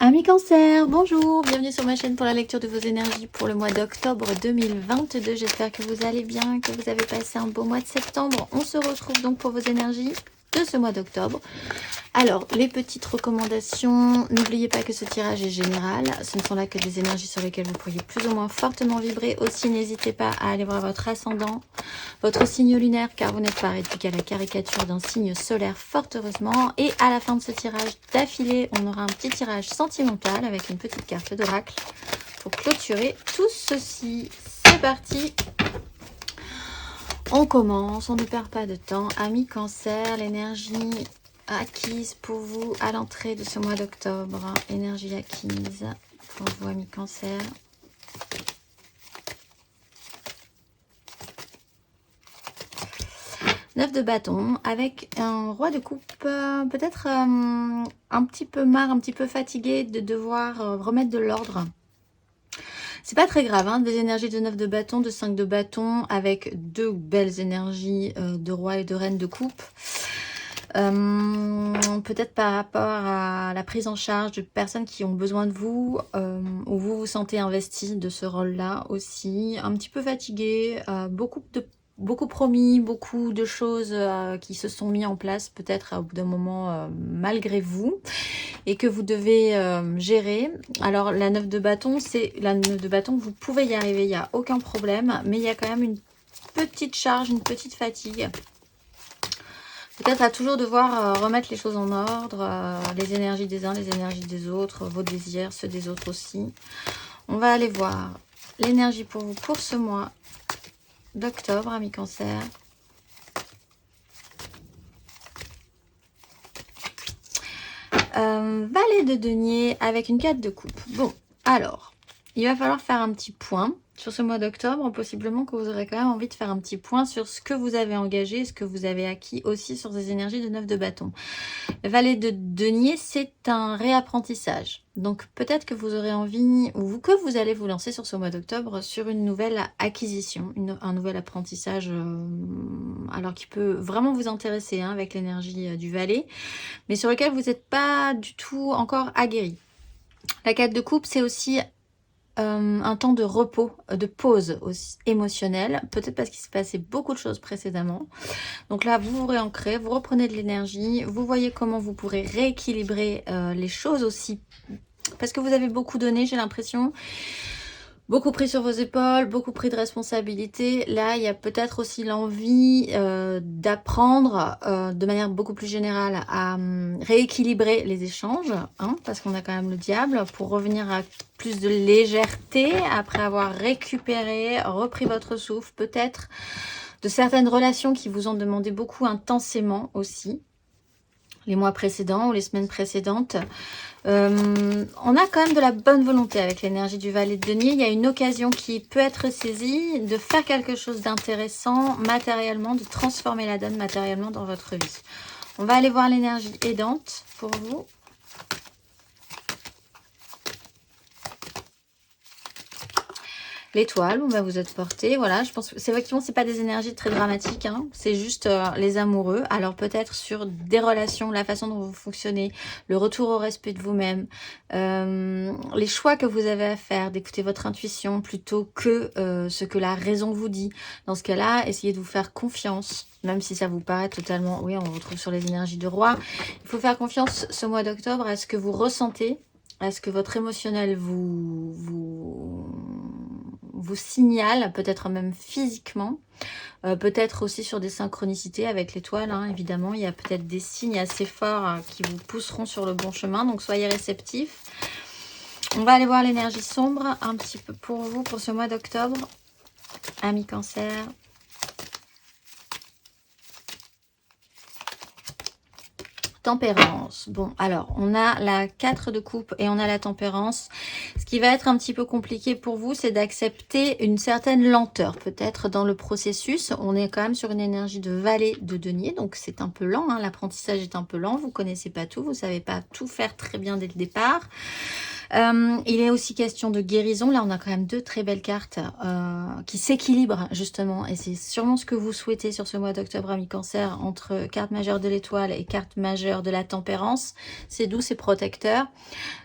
Amis Cancer, bonjour, bienvenue sur ma chaîne pour la lecture de vos énergies pour le mois d'octobre 2022. J'espère que vous allez bien, que vous avez passé un beau mois de septembre. On se retrouve donc pour vos énergies de ce mois d'octobre. Alors, les petites recommandations, n'oubliez pas que ce tirage est général. Ce ne sont là que des énergies sur lesquelles vous pourriez plus ou moins fortement vibrer. Aussi, n'hésitez pas à aller voir votre ascendant, votre signe lunaire, car vous n'êtes pas réduit qu'à la caricature d'un signe solaire, fort heureusement. Et à la fin de ce tirage d'affilée, on aura un petit tirage sentimental avec une petite carte d'oracle pour clôturer tout ceci. C'est parti! On commence, on ne perd pas de temps. Amis Cancer, l'énergie acquise pour vous à l'entrée de ce mois d'octobre. Énergie acquise pour vous, amis Cancer. Neuf de bâton avec un roi de coupe, peut-être un petit peu marre, un petit peu fatigué de devoir remettre de l'ordre. C'est pas très grave, hein, des énergies de 9 de bâton, de 5 de bâton, avec deux belles énergies de roi et de reine de coupe. Peut-être par rapport à la prise en charge de personnes qui ont besoin de vous, où vous vous sentez investi de ce rôle-là aussi. Un petit peu fatigué, beaucoup promis, beaucoup de choses qui se sont mis en place peut-être au bout d'un moment malgré vous et que vous devez gérer. Alors la 9 de bâton, c'est la 9 de bâton, vous pouvez y arriver, il n'y a aucun problème, mais il y a quand même une petite charge, une petite fatigue. Peut-être à toujours devoir remettre les choses en ordre, les énergies des uns, les énergies des autres, vos désirs, ceux des autres aussi. On va aller voir l'énergie pour vous pour ce mois d'octobre, amis Cancer. Valet de denier avec une 4 de coupe. Bon, alors, il va falloir faire un petit point sur ce mois d'octobre. Possiblement que vous aurez quand même envie de faire un petit point sur ce que vous avez engagé, ce que vous avez acquis aussi sur ces énergies de 9 de bâton. Valet de denier, c'est un réapprentissage. Donc peut-être que vous aurez envie, ou que vous allez vous lancer sur ce mois d'octobre sur une nouvelle acquisition, un nouvel apprentissage, alors qui peut vraiment vous intéresser hein, avec l'énergie du valet, mais sur lequel vous n'êtes pas du tout encore aguerri. La 4 de coupe, c'est aussi un temps de repos, de pause aussi émotionnelle, peut-être parce qu'il s'est passé beaucoup de choses précédemment. Donc là, vous vous réancrez, vous reprenez de l'énergie, vous voyez comment vous pourrez rééquilibrer les choses aussi, parce que vous avez beaucoup donné, j'ai l'impression. Beaucoup pris sur vos épaules, beaucoup pris de responsabilités. Là, il y a peut-être aussi l'envie d'apprendre de manière beaucoup plus générale à rééquilibrer les échanges, hein, parce qu'on a quand même le diable, pour revenir à plus de légèreté après avoir récupéré, repris votre souffle, peut-être de certaines relations qui vous ont demandé beaucoup intensément aussi, les mois précédents ou les semaines précédentes. On a quand même de la bonne volonté avec l'énergie du valet de denier. Il y a une occasion qui peut être saisie de faire quelque chose d'intéressant matériellement, de transformer la donne matériellement dans votre vie. On va aller voir l'énergie aidante pour vous. L'étoile, où vous êtes porté, voilà, je pense que c'est effectivement, c'est pas des énergies très dramatiques, hein, c'est juste les amoureux. Alors peut-être sur des relations, la façon dont vous fonctionnez, le retour au respect de vous-même, les choix que vous avez à faire, d'écouter votre intuition plutôt que ce que la raison vous dit. Dans ce cas-là, essayez de vous faire confiance, même si ça vous paraît totalement, oui, on retrouve sur les énergies de roi. Il faut faire confiance ce mois d'octobre à ce que vous ressentez, à ce que votre émotionnel vous signale, peut-être même physiquement, peut-être aussi sur des synchronicités avec l'étoile, hein, évidemment, il y a peut-être des signes assez forts qui vous pousseront sur le bon chemin, donc soyez réceptifs. On va aller voir l'énergie sombre un petit peu pour vous, pour ce mois d'octobre, amis Cancer. Tempérance. Bon, alors, on a la 4 de coupe et on a la tempérance. Ce qui va être un petit peu compliqué pour vous, c'est d'accepter une certaine lenteur, peut-être dans le processus. On est quand même sur une énergie de valet de denier, donc c'est un peu lent. Hein, l'apprentissage est un peu lent. Vous connaissez pas tout, vous savez pas tout faire très bien dès le départ. Il est aussi question de guérison. Là, on a quand même 2 très belles cartes qui s'équilibrent justement. Et c'est sûrement ce que vous souhaitez sur ce mois d'octobre, amis Cancer, entre carte majeure de l'étoile et carte majeure de la tempérance. C'est doux, c'est protecteur.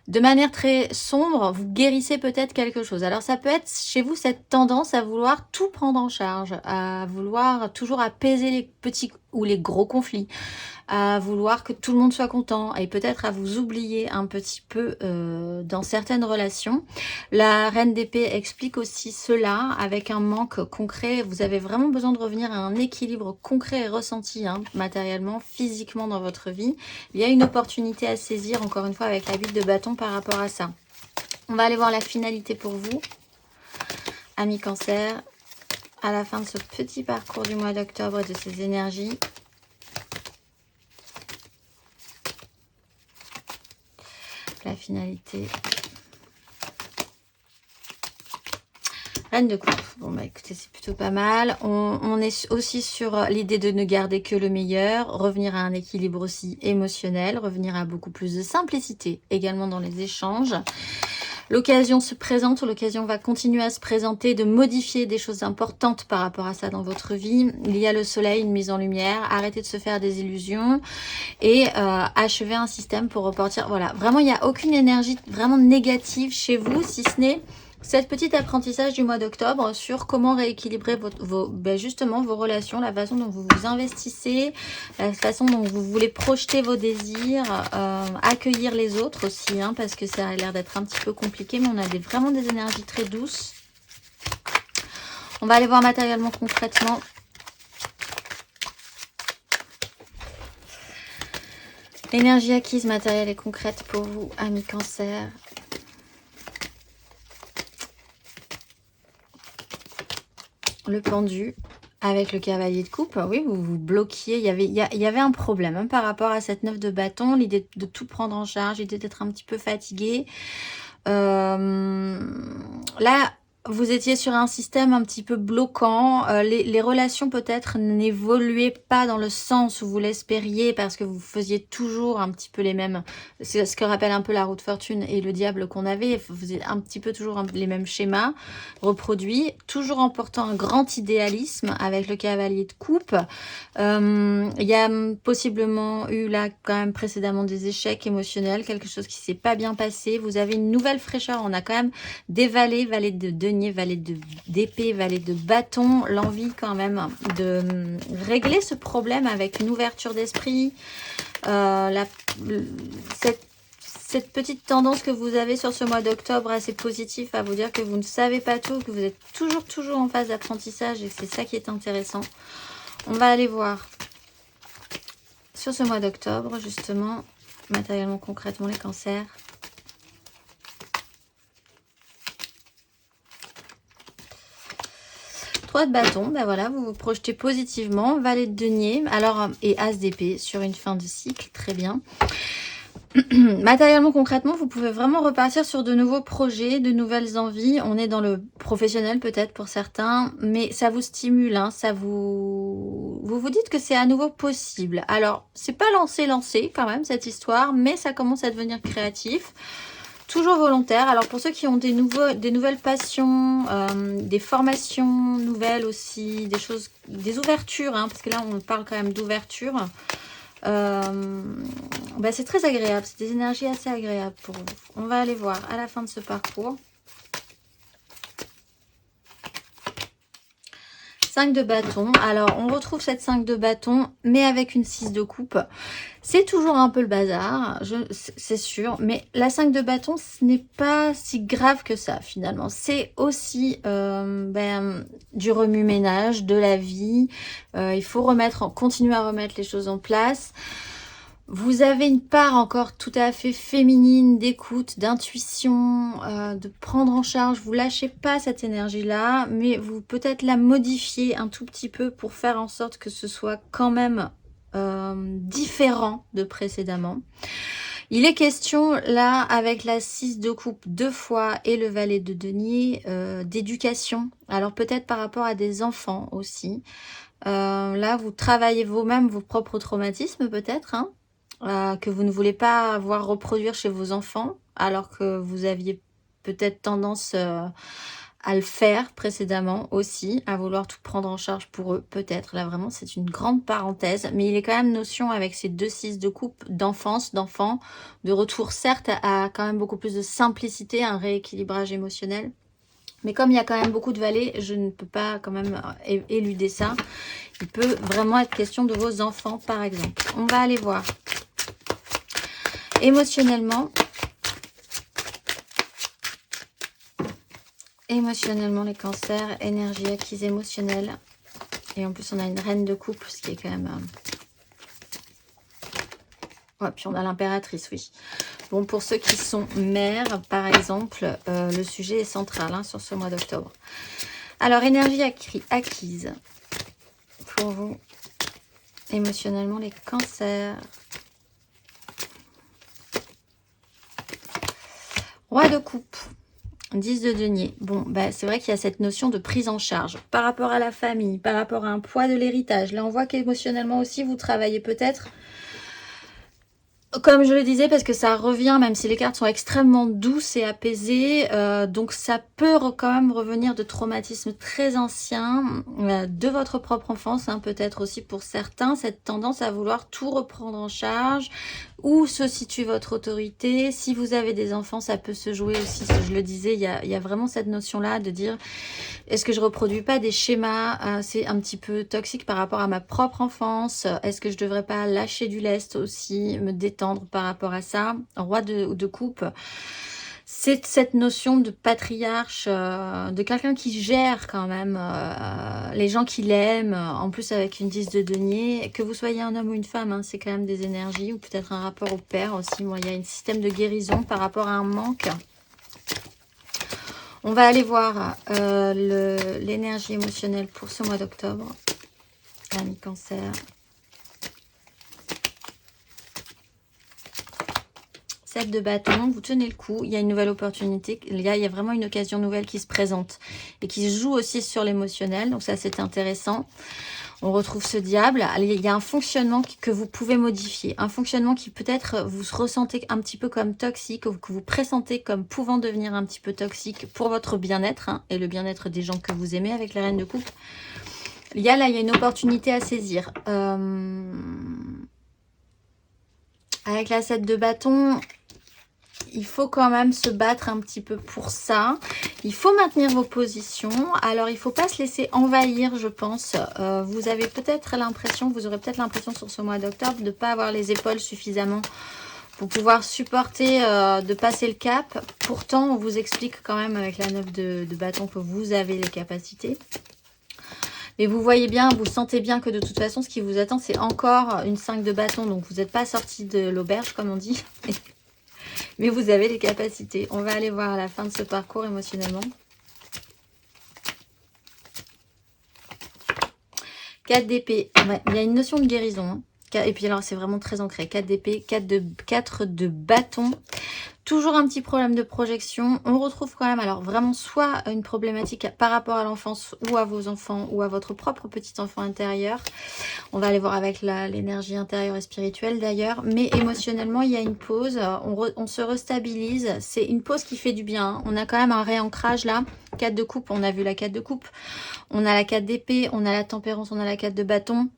De manière très sombre, vous guérissez peut-être quelque chose. Alors ça peut être chez vous cette tendance à vouloir tout prendre en charge, à vouloir toujours apaiser les petits ou les gros conflits, à vouloir que tout le monde soit content et peut-être à vous oublier un petit peu dans certaines relations. La reine d'épée explique aussi cela avec un manque concret. Vous avez vraiment besoin de revenir à un équilibre concret et ressenti matériellement, physiquement dans votre vie. Il y a une opportunité à saisir encore une fois avec la 8 de bâton par rapport à ça. On va aller voir la finalité pour vous, amis Cancer, à la fin de ce petit parcours du mois d'octobre et de ces énergies. La finalité. Reine de coupe. Bon bah écoutez, c'est plutôt pas mal. On est aussi sur l'idée de ne garder que le meilleur, revenir à un équilibre aussi émotionnel, revenir à beaucoup plus de simplicité également dans les échanges. L'occasion se présente, l'occasion va continuer à se présenter, de modifier des choses importantes par rapport à ça dans votre vie. Il y a le soleil, une mise en lumière, arrêtez de se faire des illusions et achever un système pour repartir. Voilà, vraiment il n'y a aucune énergie vraiment négative chez vous, si ce n'est cette petite apprentissage du mois d'octobre sur comment rééquilibrer justement vos relations, la façon dont vous vous investissez, la façon dont vous voulez projeter vos désirs, accueillir les autres aussi, parce que ça a l'air d'être un petit peu compliqué, mais on a vraiment des énergies très douces. On va aller voir matériellement, concrètement. L'énergie acquise, matérielle et concrète pour vous, amis Cancer. Le pendu avec le cavalier de coupe. Oui, vous vous bloquiez. Il y avait un problème par rapport à cette 9 de bâton. L'idée de tout prendre en charge, l'idée d'être un petit peu fatigué. Là, vous étiez sur un système un petit peu bloquant. Les relations peut-être n'évoluaient pas dans le sens où vous l'espériez parce que vous faisiez toujours un petit peu les mêmes. C'est ce que rappelle un peu la roue de fortune et le diable qu'on avait. Vous faisiez un petit peu toujours les mêmes schémas reproduits. Toujours en portant un grand idéalisme avec le cavalier de coupe. Il y a possiblement eu là quand même précédemment des échecs émotionnels. Quelque chose qui s'est pas bien passé. Vous avez une nouvelle fraîcheur. On a quand même des valets de denier, valet d'épée, valet de bâton, l'envie quand même de régler ce problème avec une ouverture d'esprit, cette petite tendance que vous avez sur ce mois d'octobre assez positif à vous dire que vous ne savez pas tout, que vous êtes toujours en phase d'apprentissage et que c'est ça qui est intéressant. On va aller voir sur ce mois d'octobre justement, matériellement, concrètement, les cancers. De bâton, ben voilà, vous vous projetez positivement, valet de denier, alors et as d'épée sur une fin de cycle, très bien. Matériellement, concrètement, vous pouvez vraiment repartir sur de nouveaux projets, de nouvelles envies. On est dans le professionnel peut-être pour certains, mais ça vous stimule, ça vous dites que c'est à nouveau possible. Alors, c'est pas lancé quand même cette histoire, mais ça commence à devenir créatif. Toujours volontaire. Alors pour ceux qui ont des nouvelles passions, des formations nouvelles aussi, des choses, des ouvertures, parce que là on parle quand même d'ouverture, c'est très agréable, c'est des énergies assez agréables pour vous. On va aller voir à la fin de ce parcours. 5 de bâton. Alors, on retrouve cette 5 de bâton, mais avec une 6 de coupe. C'est toujours un peu le bazar, c'est sûr. Mais la 5 de bâton, ce n'est pas si grave que ça, finalement. C'est aussi du remue-ménage, de la vie. Il faut continuer à remettre les choses en place. Vous avez une part encore tout à fait féminine d'écoute, d'intuition, de prendre en charge. Vous lâchez pas cette énergie-là, mais vous peut-être la modifier un tout petit peu pour faire en sorte que ce soit quand même différent de précédemment. Il est question là, avec la 6 de coupe 2 fois et le valet de denier, d'éducation. Alors peut-être par rapport à des enfants aussi. Là, vous travaillez vous-même vos propres traumatismes peut-être, que vous ne voulez pas voir reproduire chez vos enfants, alors que vous aviez peut-être tendance à le faire précédemment aussi, à vouloir tout prendre en charge pour eux, peut-être. Là, vraiment, c'est une grande parenthèse, mais il est quand même notion avec ces 2 6 de coupe d'enfance, d'enfants, de retour, certes, à quand même beaucoup plus de simplicité, un rééquilibrage émotionnel. Mais comme il y a quand même beaucoup de valets, je ne peux pas quand même éluder ça. Il peut vraiment être question de vos enfants, par exemple. On va aller voir émotionnellement. Émotionnellement, les cancers, énergie acquise émotionnelle. Et en plus, on a une reine de couple, ce qui est quand même... Ouais, puis on a l'impératrice, oui. Bon, pour ceux qui sont mères, par exemple, le sujet est central hein, sur ce mois d'octobre. Alors, énergie acquise pour vous. Émotionnellement, les cancers. Roi de coupe. 10 de denier. Bon, bah, c'est vrai qu'il y a cette notion de prise en charge par rapport à la famille, par rapport à un poids de l'héritage. Là, on voit qu'émotionnellement aussi, vous travaillez peut-être, comme je le disais, parce que ça revient, même si les cartes sont extrêmement douces et apaisées, donc ça peut quand même revenir de traumatismes très anciens, de votre propre enfance, hein, peut-être aussi pour certains, cette tendance à vouloir tout reprendre en charge. Où se situe votre autorité? Si vous avez des enfants, ça peut se jouer aussi, je le disais, il y a vraiment cette notion-là de dire, est-ce que je reproduis pas des schémas c'est un petit peu toxique par rapport à ma propre enfance? Est-ce que je devrais pas lâcher du lest aussi, me détendre par rapport à ça? Roi de coupe. C'est cette notion de patriarche, de quelqu'un qui gère quand même les gens qui l'aiment, en plus avec une 10 de denier, que vous soyez un homme ou une femme, hein, c'est quand même des énergies, ou peut-être un rapport au père aussi. Moi, il y a un système de guérison par rapport à un manque. On va aller voir l'énergie émotionnelle pour ce mois d'octobre. L'ami cancer. 7 de bâton, vous tenez le coup, il y a une nouvelle opportunité, il y a vraiment une occasion nouvelle qui se présente et qui se joue aussi sur l'émotionnel, donc ça c'est intéressant. On retrouve ce diable, il y a un fonctionnement que vous pouvez modifier, un fonctionnement qui peut-être vous ressentez un petit peu comme toxique, ou que vous pressentez comme pouvant devenir un petit peu toxique pour votre bien-être hein, et le bien-être des gens que vous aimez avec la reine de coupe. Il y a une opportunité à saisir. Avec la 7 de bâton, il faut quand même se battre un petit peu pour ça. Il faut maintenir vos positions. Alors, il ne faut pas se laisser envahir, je pense. Vous avez peut-être l'impression, vous aurez peut-être l'impression sur ce mois d'octobre de ne pas avoir les épaules suffisamment pour pouvoir supporter, de passer le cap. Pourtant, on vous explique quand même avec la 9 de bâton que vous avez les capacités. Mais vous voyez bien, vous sentez bien que de toute façon, ce qui vous attend, c'est encore une 5 de bâton. Donc, vous n'êtes pas sorti de l'auberge, comme on dit. Mais vous avez les capacités. On va aller voir à la fin de ce parcours émotionnellement. 4 d'épée. Ouais, il y a une notion de guérison. Hein. Et puis alors, c'est vraiment très ancré. 4 d'épée, 4 de bâton. Toujours un petit problème de projection. On retrouve quand même, alors vraiment, soit une problématique par rapport à l'enfance ou à vos enfants ou à votre propre petit enfant intérieur. On va aller voir avec l'énergie intérieure et spirituelle d'ailleurs. Mais émotionnellement, il y a une pause. On se restabilise. C'est une pause qui fait du bien. On a quand même un réancrage là. 4 de coupe, on a vu la 4 de coupe. On a la 4 d'épée, on a la tempérance, on a la 4 de bâton.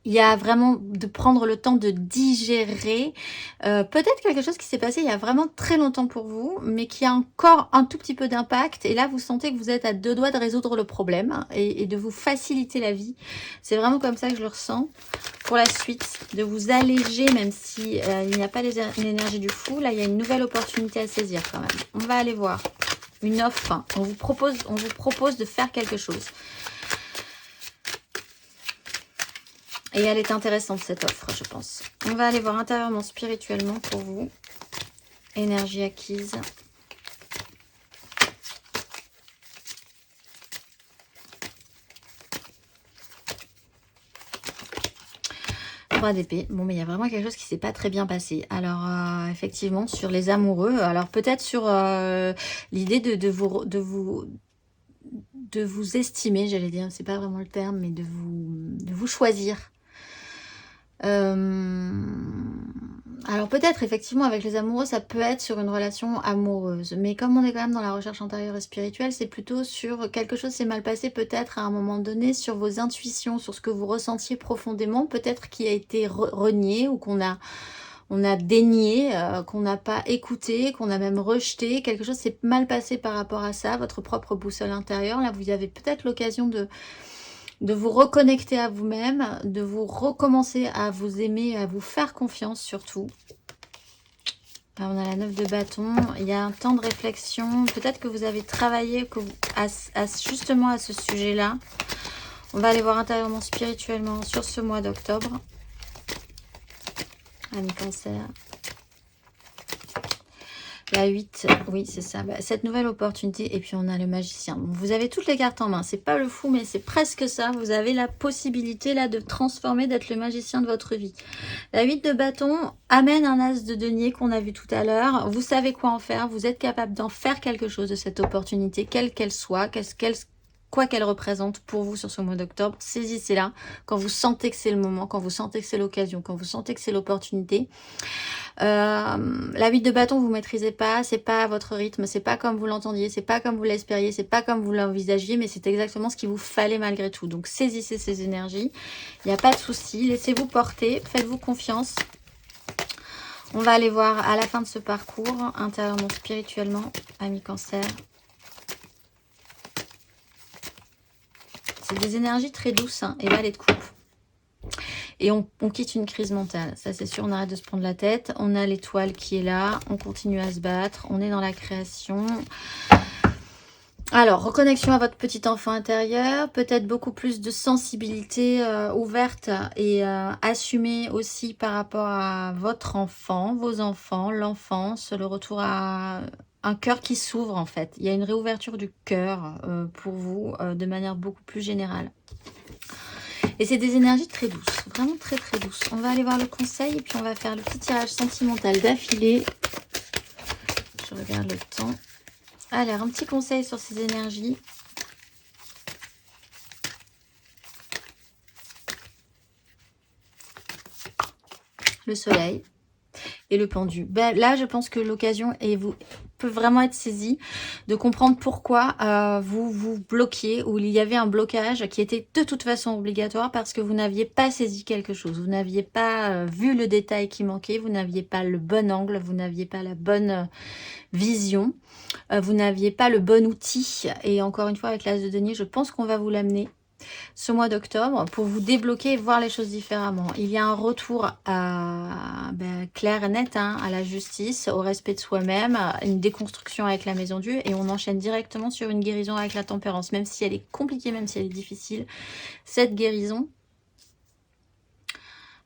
Il y a vraiment de prendre le temps de digérer peut-être quelque chose qui s'est passé il y a vraiment très longtemps pour vous, mais qui a encore un tout petit peu d'impact. Et là, vous sentez que vous êtes à 2 doigts de résoudre le problème et de vous faciliter la vie. C'est vraiment comme ça que je le ressens. Pour la suite, de vous alléger, même si il n'y a pas l'énergie du fou. Là, il y a une nouvelle opportunité à saisir quand même. On va aller voir une offre. Hein. On vous propose de faire quelque chose. Et elle est intéressante, cette offre, je pense. On va aller voir intérieurement, spirituellement pour vous. Énergie acquise. Roi d'épée. Bon, mais il y a vraiment quelque chose qui s'est pas très bien passé. Alors, effectivement, sur les amoureux. Alors, peut-être sur l'idée de vous estimer, j'allais dire. C'est pas vraiment le terme, mais de vous choisir. Alors peut-être effectivement avec les amoureux ça peut être sur une relation amoureuse, mais comme on est quand même dans la recherche intérieure et spirituelle, c'est plutôt sur quelque chose s'est mal passé peut-être à un moment donné, sur vos intuitions, sur ce que vous ressentiez profondément, peut-être qui a été renié ou on a dénié, qu'on n'a pas écouté, qu'on a même rejeté, quelque chose s'est mal passé par rapport à ça, votre propre boussole intérieure. Là vous avez peut-être l'occasion de vous reconnecter à vous-même, de vous recommencer à vous aimer, à vous faire confiance surtout. Là, on a la 9 de bâton, il y a un temps de réflexion, peut-être que vous avez travaillé justement à ce sujet-là. On va aller voir intérieurement, spirituellement sur ce mois d'octobre. Ami Cancer. La 8, oui c'est ça, cette nouvelle opportunité, et puis on a le magicien. Bon, vous avez toutes les cartes en main, c'est pas le fou mais c'est presque ça, vous avez la possibilité là de transformer, d'être le magicien de votre vie. La 8 de bâton amène un as de denier qu'on a vu tout à l'heure, vous savez quoi en faire, vous êtes capable d'en faire quelque chose de cette opportunité, quelle qu'elle soit, quoi qu'elle représente pour vous sur ce mois d'octobre. Saisissez-la quand vous sentez que c'est le moment, quand vous sentez que c'est l'occasion, quand vous sentez que c'est l'opportunité. La 8 de bâton, vous ne maîtrisez pas, c'est pas à votre rythme, c'est pas comme vous l'entendiez, c'est pas comme vous l'espériez, c'est pas comme vous l'envisagiez, mais c'est exactement ce qu'il vous fallait malgré tout. Donc saisissez ces énergies, il n'y a pas de souci, laissez-vous porter, faites-vous confiance. On va aller voir à la fin de ce parcours, intérieurement, spirituellement, ami Cancer. C'est des énergies très douces, hein, et valet de coupe. Et on quitte une crise mentale, ça c'est sûr, on arrête de se prendre la tête. On a l'étoile qui est là, on continue à se battre, on est dans la création. Alors, reconnexion à votre petit enfant intérieur, peut-être beaucoup plus de sensibilité ouverte et assumée aussi par rapport à votre enfant, vos enfants, l'enfance, le retour à un cœur qui s'ouvre en fait. Il y a une réouverture du cœur pour vous de manière beaucoup plus générale. Et c'est des énergies très douces, vraiment très très douces. On va aller voir le conseil et puis on va faire le petit tirage sentimental d'affilée. Je regarde le temps. Alors, un petit conseil sur ces énergies. Le soleil et le pendu. Ben, là, je pense que l'occasion peut vraiment être saisie de comprendre pourquoi vous vous bloquiez ou il y avait un blocage qui était de toute façon obligatoire parce que vous n'aviez pas saisi quelque chose. Vous n'aviez pas vu le détail qui manquait, vous n'aviez pas le bon angle, vous n'aviez pas la bonne vision, vous n'aviez pas le bon outil. Et encore une fois, avec l'as de denier, je pense qu'on va vous l'amener ce mois d'octobre pour vous débloquer et voir les choses différemment. Il y a un retour à, clair et net hein, à la justice, au respect de soi-même, une déconstruction avec la maison Dieu et on enchaîne directement sur une guérison avec la tempérance, même si elle est compliquée, même si elle est difficile. Cette guérison,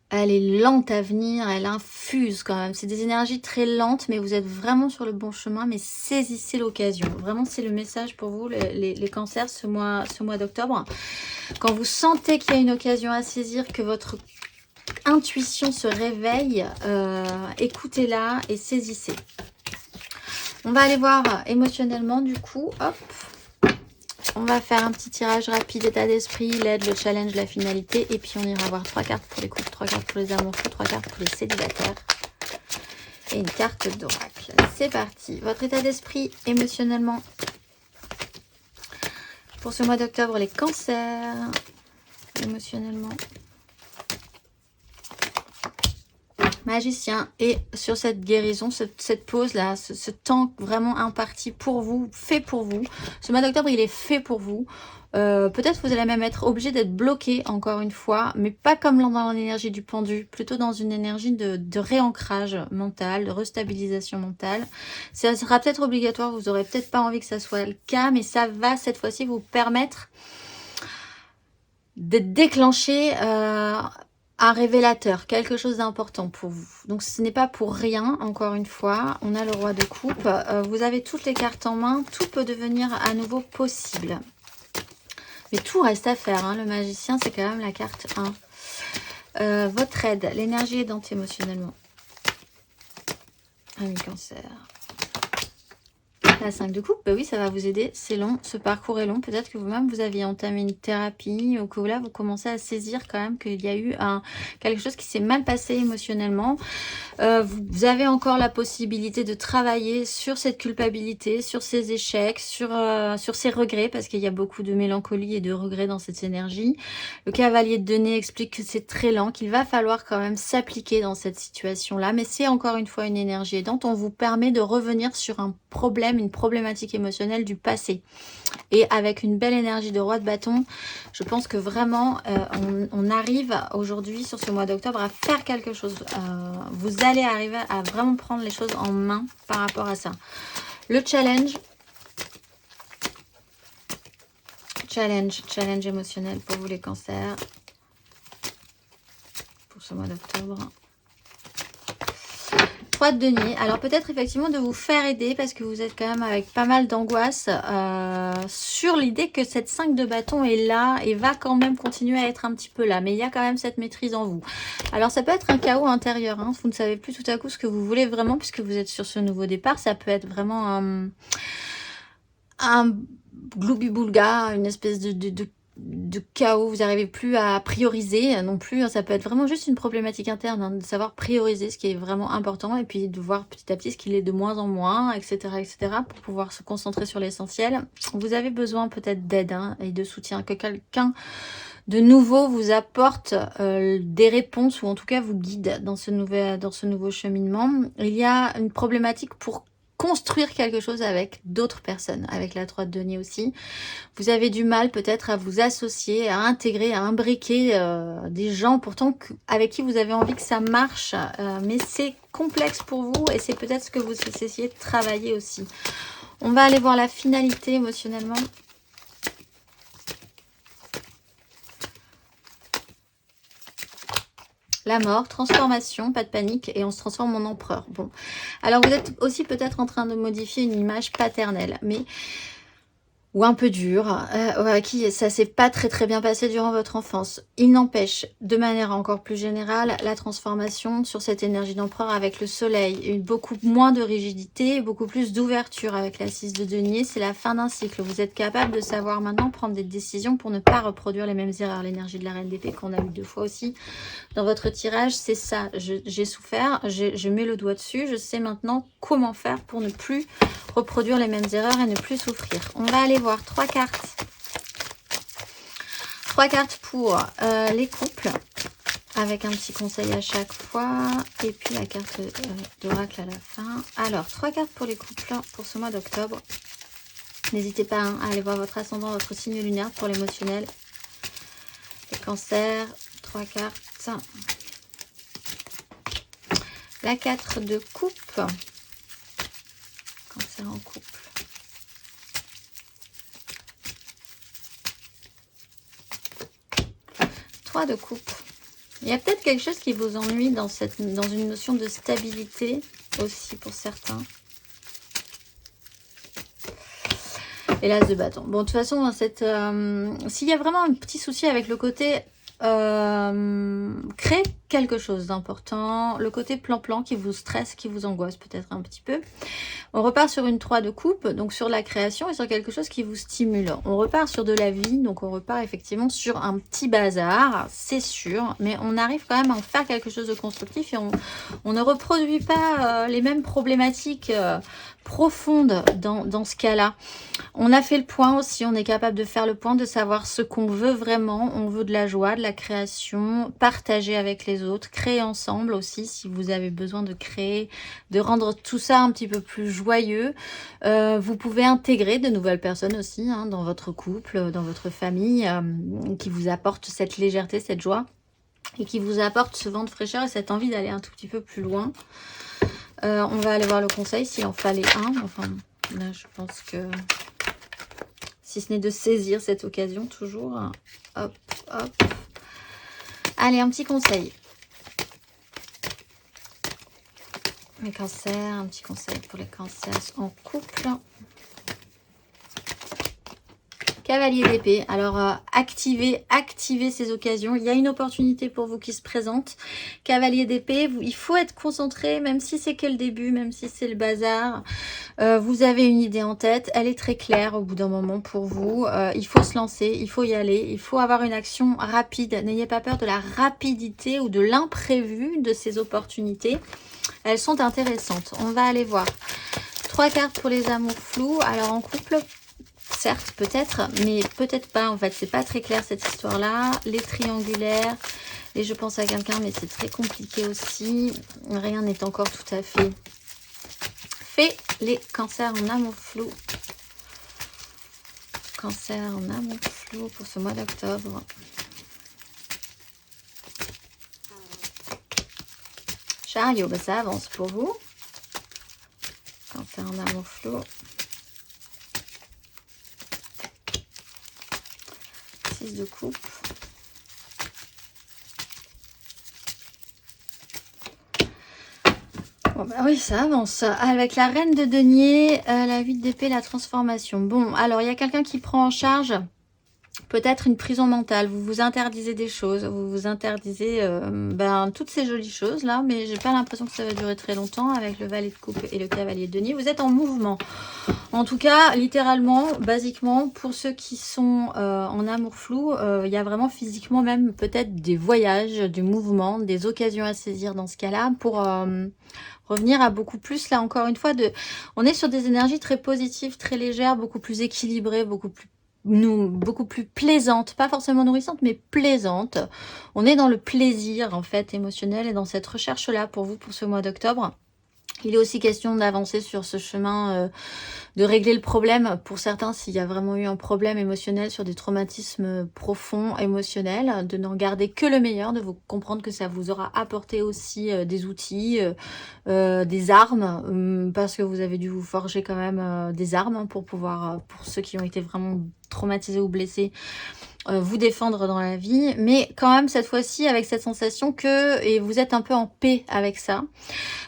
elle est lente à venir, elle infuse quand même. C'est des énergies très lentes, mais vous êtes vraiment sur le bon chemin, mais saisissez l'occasion. Vraiment, c'est le message pour vous, les cancers, ce mois d'octobre. Quand vous sentez qu'il y a une occasion à saisir, que votre intuition se réveille, écoutez-la et saisissez. On va aller voir émotionnellement du coup, hop. On va faire un petit tirage rapide, état d'esprit, l'aide, le challenge, la finalité. Et puis on ira voir 3 cartes pour les couples, 3 cartes pour les amoureux, 3 cartes pour les célibataires. Et une carte d'oracle. C'est parti. Votre état d'esprit émotionnellement pour ce mois d'octobre, les cancers. Émotionnellement. Magicien. Et sur cette guérison, cette pause-là, ce temps vraiment imparti pour vous, fait pour vous. Ce mois d'octobre, il est fait pour vous. Peut-être que vous allez même être obligé d'être bloqué, encore une fois, mais pas comme dans l'énergie du pendu, plutôt dans une énergie de réancrage mental, de restabilisation mentale. Ça sera peut-être obligatoire, vous n'aurez peut-être pas envie que ça soit le cas, mais ça va cette fois-ci vous permettre de déclencher un révélateur, quelque chose d'important pour vous. Donc ce n'est pas pour rien, encore une fois. On a le roi de coupe. Vous avez toutes les cartes en main. Tout peut devenir à nouveau possible. Mais tout reste à faire. Hein. Le magicien, c'est quand même la carte 1. Votre aide, l'énergie aidante émotionnellement. Ami Cancer. La 5 de coupe, bah oui, ça va vous aider. C'est long, ce parcours est long. Peut-être que vous-même, vous aviez entamé une thérapie ou que là, vous commencez à saisir quand même qu'il y a eu quelque chose qui s'est mal passé émotionnellement. Vous avez encore la possibilité de travailler sur cette culpabilité, sur ces échecs, sur ces regrets, parce qu'il y a beaucoup de mélancolie et de regrets dans cette énergie. Le cavalier de denier explique que c'est très lent, qu'il va falloir quand même s'appliquer dans cette situation-là, mais c'est encore une fois une énergie aidante. On vous permet de revenir sur un problème, une problématique émotionnelle du passé. Et avec une belle énergie de roi de bâton, je pense que vraiment, on arrive aujourd'hui, sur ce mois d'octobre, à faire quelque chose. Vous allez arriver à vraiment prendre les choses en main par rapport à ça. Le challenge. Challenge émotionnel pour vous les cancers. Pour ce mois d'octobre. 3 de denier. Alors peut-être effectivement de vous faire aider parce que vous êtes quand même avec pas mal d'angoisse sur l'idée que cette 5 de bâton est là et va quand même continuer à être un petit peu là. Mais il y a quand même cette maîtrise en vous. Alors ça peut être un chaos intérieur. Hein. Vous ne savez plus tout à coup ce que vous voulez vraiment puisque vous êtes sur ce nouveau départ. Ça peut être vraiment un gloubi-boulga, une espèce de chaos, vous n'arrivez plus à prioriser non plus, ça peut être vraiment juste une problématique interne, hein, de savoir prioriser ce qui est vraiment important et puis de voir petit à petit ce qu'il est de moins en moins, etc., etc., pour pouvoir se concentrer sur l'essentiel. Vous avez besoin peut-être d'aide et de soutien, que quelqu'un de nouveau vous apporte des réponses ou en tout cas vous guide dans ce nouveau cheminement. Il y a une problématique pour construire quelque chose avec d'autres personnes, avec la 3 de denier aussi. Vous avez du mal peut-être à vous associer, à intégrer, à imbriquer des gens pourtant avec qui vous avez envie que ça marche, mais c'est complexe pour vous et c'est peut-être ce que vous essayez de travailler aussi. On va aller voir la finalité émotionnellement. La mort, transformation, pas de panique, et on se transforme en empereur. Bon, alors vous êtes aussi peut-être en train de modifier une image paternelle, mais ou un peu dur, à qui ça s'est pas très bien passé durant votre enfance. Il n'empêche, de manière encore plus générale, la transformation sur cette énergie d'empereur avec le soleil, beaucoup moins de rigidité, beaucoup plus d'ouverture avec la 6 de denier, c'est la fin d'un cycle. Vous êtes capable de savoir maintenant prendre des décisions pour ne pas reproduire les mêmes erreurs. L'énergie de la reine d'épée qu'on a eu 2 fois aussi dans votre tirage, c'est ça. J'ai souffert, je mets le doigt dessus, je sais maintenant comment faire pour ne plus reproduire les mêmes erreurs et ne plus souffrir. On va aller voir 3 cartes. 3 cartes pour les couples, avec un petit conseil à chaque fois. Et puis la carte d'oracle à la fin. Alors, 3 cartes pour les couples pour ce mois d'octobre. N'hésitez pas à aller voir votre ascendant, votre signe lunaire pour l'émotionnel. Les cancers, 3 cartes. La 4 de coupe. Cancer en couple. 3 de coupe. Il y a peut-être quelque chose qui vous ennuie dans une notion de stabilité aussi pour certains. Et l'as de bâton. Bon, de toute façon, s'il y a vraiment un petit souci avec le côté créer quelque chose d'important, le côté plan-plan qui vous stresse, qui vous angoisse peut-être un petit peu. On repart sur une 3 de coupe, donc sur la création et sur quelque chose qui vous stimule. On repart sur de la vie, donc on repart effectivement sur un petit bazar, c'est sûr, mais on arrive quand même à en faire quelque chose de constructif et on ne reproduit pas les mêmes problématiques profondes dans ce cas-là. On a fait le point aussi, on est capable de faire le point, de savoir ce qu'on veut vraiment. On veut de la joie, de la création, partager avec les autres, créer ensemble aussi si vous avez besoin de créer, de rendre tout ça un petit peu plus joyeux. Vous pouvez intégrer de nouvelles personnes aussi dans votre couple, dans votre famille, qui vous apportent cette légèreté, cette joie et qui vous apportent ce vent de fraîcheur et cette envie d'aller un tout petit peu plus loin. On va aller voir le conseil s'il en fallait un. Enfin, là, je pense que si ce n'est de saisir cette occasion, toujours. Hop, hop. Allez, un petit conseil. Les cancers, un petit conseil pour les cancers en couple. Cavalier d'épée. Alors, activez ces occasions. Il y a une opportunité pour vous qui se présente. Cavalier d'épée, il faut être concentré, même si c'est que le début, même si c'est le bazar. Vous avez une idée en tête. Elle est très claire au bout d'un moment pour vous. Il faut se lancer, il faut y aller. Il faut avoir une action rapide. N'ayez pas peur de la rapidité ou de l'imprévu de ces opportunités. Elles sont intéressantes. On va aller voir. 3 cartes pour les amours flous. Alors, en couple... certes, peut-être, mais peut-être pas. En fait, c'est pas très clair cette histoire-là. Les triangulaires, et je pense à quelqu'un, mais c'est très compliqué aussi. Rien n'est encore tout à fait fait. Les cancers en amour flou. Cancer en amour flou pour ce mois d'octobre. Chariot, ben ça avance pour vous. Cancer en amour flou. 6 de coupe. Bon bah oui, ça avance. Avec la reine de denier, la 8 d'épée, la transformation. Bon, alors il y a quelqu'un qui prend en charge peut-être une prison mentale. Vous vous interdisez des choses, vous vous interdisez toutes ces jolies choses là, mais j'ai pas l'impression que ça va durer très longtemps avec le valet de coupe et le cavalier de denier. Vous êtes en mouvement. En tout cas, littéralement, basiquement, pour ceux qui sont en amour flou, il y a vraiment physiquement même peut-être des voyages, du mouvement, des occasions à saisir dans ce cas-là pour revenir à beaucoup plus, là encore une fois, on est sur des énergies très positives, très légères, beaucoup plus équilibrées, beaucoup plus plaisantes, pas forcément nourrissantes, mais plaisantes. On est dans le plaisir, en fait, émotionnel et dans cette recherche-là pour vous, pour ce mois d'octobre. Il est aussi question d'avancer sur ce chemin, de régler le problème pour certains s'il y a vraiment eu un problème émotionnel sur des traumatismes profonds émotionnels, de n'en garder que le meilleur, de vous comprendre que ça vous aura apporté aussi des outils, des armes, parce que vous avez dû vous forger quand même des armes pour pouvoir, pour ceux qui ont été vraiment traumatisés ou blessés, vous défendre dans la vie, mais quand même cette fois-ci avec cette sensation que, et vous êtes un peu en paix avec ça,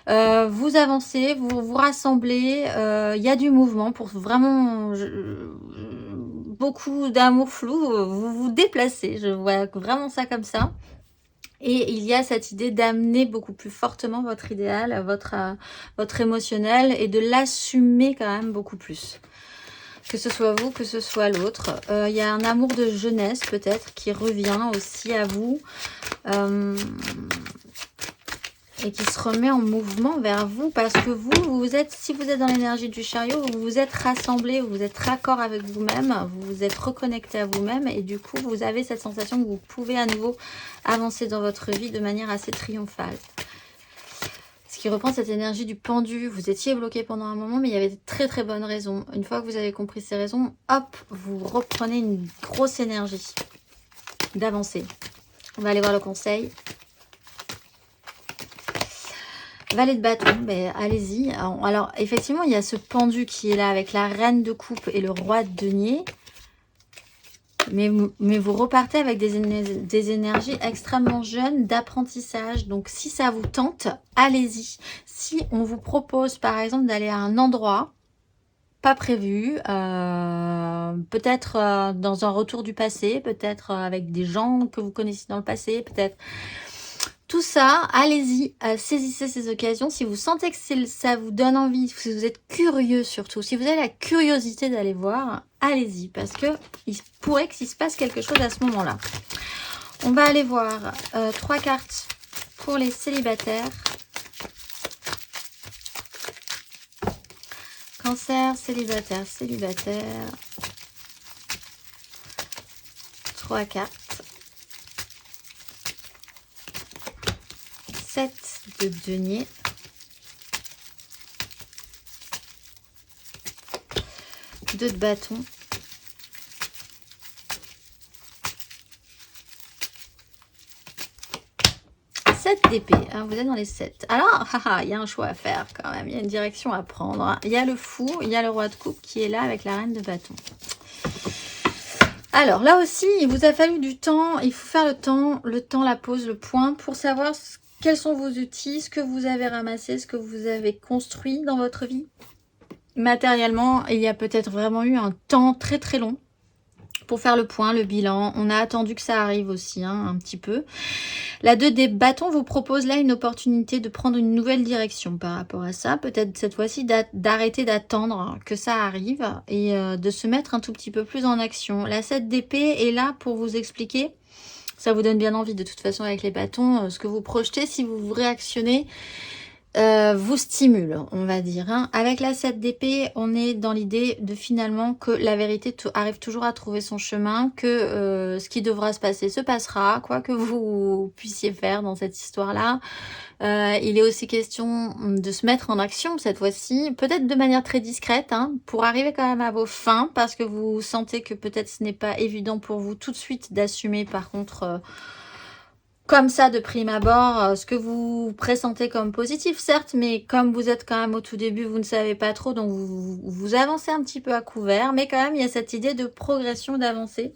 vous avancez, vous vous rassemblez, il y a du mouvement pour vraiment beaucoup d'amour flou, vous vous déplacez, je vois vraiment ça comme ça. Et il y a cette idée d'amener beaucoup plus fortement votre idéal, votre émotionnel et de l'assumer quand même beaucoup plus. Que ce soit vous, que ce soit l'autre. Il y a un amour de jeunesse peut-être qui revient aussi à vous. Et qui se remet en mouvement vers vous parce que vous êtes, si vous êtes dans l'énergie du chariot, vous vous êtes rassemblé, vous êtes raccord avec vous-même, vous vous êtes reconnecté à vous-même et du coup vous avez cette sensation que vous pouvez à nouveau avancer dans votre vie de manière assez triomphale. Ce qui reprend cette énergie du pendu. Vous étiez bloqué pendant un moment, mais il y avait de très très bonnes raisons. Une fois que vous avez compris ces raisons, hop, vous reprenez une grosse énergie d'avancer. On va aller voir le conseil. Valet de bâton, ben, allez-y. Alors, effectivement, il y a ce pendu qui est là avec la reine de coupe et le roi de denier. Mais vous repartez avec des énergies extrêmement jeunes d'apprentissage. Donc, si ça vous tente, allez-y. Si on vous propose, par exemple, d'aller à un endroit pas prévu, peut-être dans un retour du passé, peut-être avec des gens que vous connaissez dans le passé, peut-être... Tout ça, allez-y, saisissez ces occasions. Si vous sentez que ça vous donne envie, si vous êtes curieux surtout, si vous avez la curiosité d'aller voir, allez-y, parce que il pourrait qu'il se passe quelque chose à ce moment-là. On va aller voir 3 cartes pour les célibataires. Cancer, célibataire, célibataire. 3 cartes. 7 de denier. 2 de bâton. 7 d'épée, hein, vous êtes dans les 7. Alors, il y a un choix à faire quand même, il y a une direction à prendre. Hein. Il y a le fou, il y a le roi de coupe qui est là avec la reine de bâton. Alors là aussi, il vous a fallu du temps, il faut faire le temps, la pause, le point pour savoir quels sont vos outils, ce que vous avez ramassé, ce que vous avez construit dans votre vie. Matériellement, il y a peut-être vraiment eu un temps très très long pour faire le point, le bilan. On a attendu que ça arrive aussi, hein, un petit peu. La 2 des bâtons vous propose là une opportunité de prendre une nouvelle direction par rapport à ça. Peut-être cette fois-ci d'arrêter d'attendre que ça arrive et de se mettre un tout petit peu plus en action. La 7 d'épée est là pour vous expliquer. Ça vous donne bien envie de toute façon avec les bâtons. Ce que vous projetez, si vous réactionnez, vous stimule, on va dire. Hein. Avec la 7 d'épée, on est dans l'idée de finalement que la vérité arrive toujours à trouver son chemin, que ce qui devra se passer se passera, quoi que vous puissiez faire dans cette histoire-là. Il est aussi question de se mettre en action cette fois-ci, peut-être de manière très discrète, hein, pour arriver quand même à vos fins, parce que vous sentez que peut-être ce n'est pas évident pour vous tout de suite d'assumer par contre... comme ça de prime abord, ce que vous pressentez comme positif, certes, mais comme vous êtes quand même au tout début, vous ne savez pas trop, donc vous avancez un petit peu à couvert, mais quand même, il y a cette idée de progression, d'avancée.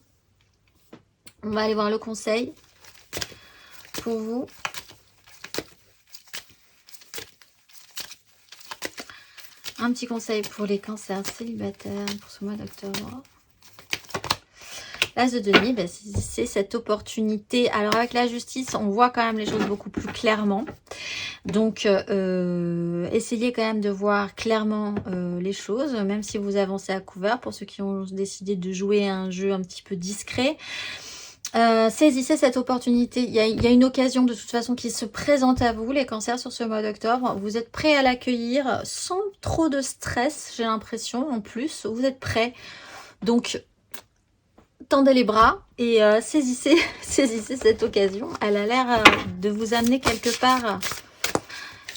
On va aller voir le conseil pour vous. Un petit conseil pour les cancers célibataires pour ce mois d'octobre. L'As de denier, ben, c'est cette opportunité. Alors avec la justice, on voit quand même les choses beaucoup plus clairement. Donc, essayez quand même de voir clairement les choses, même si vous avancez à couvert. Pour ceux qui ont décidé de jouer un jeu un petit peu discret, saisissez cette opportunité. Il y a une occasion de toute façon qui se présente à vous, les cancers, sur ce mois d'octobre. Vous êtes prêts à l'accueillir sans trop de stress, j'ai l'impression. En plus, vous êtes prêts. Donc, tendez les bras et saisissez cette occasion. Elle a l'air de vous amener quelque part,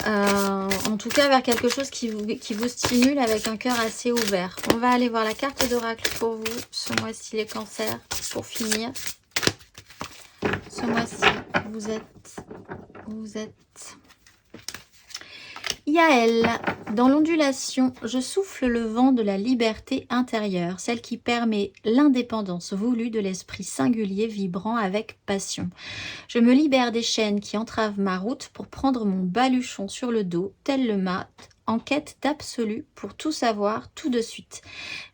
en tout cas vers quelque chose qui vous stimule avec un cœur assez ouvert. On va aller voir la carte d'oracle pour vous ce mois-ci, les cancers, pour finir. Ce mois-ci, vous êtes Yael, dans l'ondulation, je souffle le vent de la liberté intérieure, celle qui permet l'indépendance voulue de l'esprit singulier vibrant avec passion. Je me libère des chaînes qui entravent ma route pour prendre mon baluchon sur le dos, tel le mât, en quête d'absolu pour tout savoir tout de suite.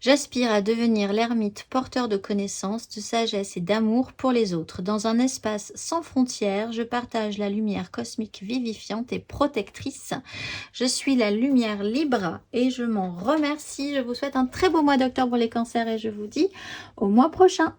J'aspire à devenir l'ermite porteur de connaissances, de sagesse et d'amour pour les autres. Dans un espace sans frontières, je partage la lumière cosmique vivifiante et protectrice. Je suis la lumière libre et je m'en remercie. Je vous souhaite un très beau mois d'octobre les cancers et je vous dis au mois prochain.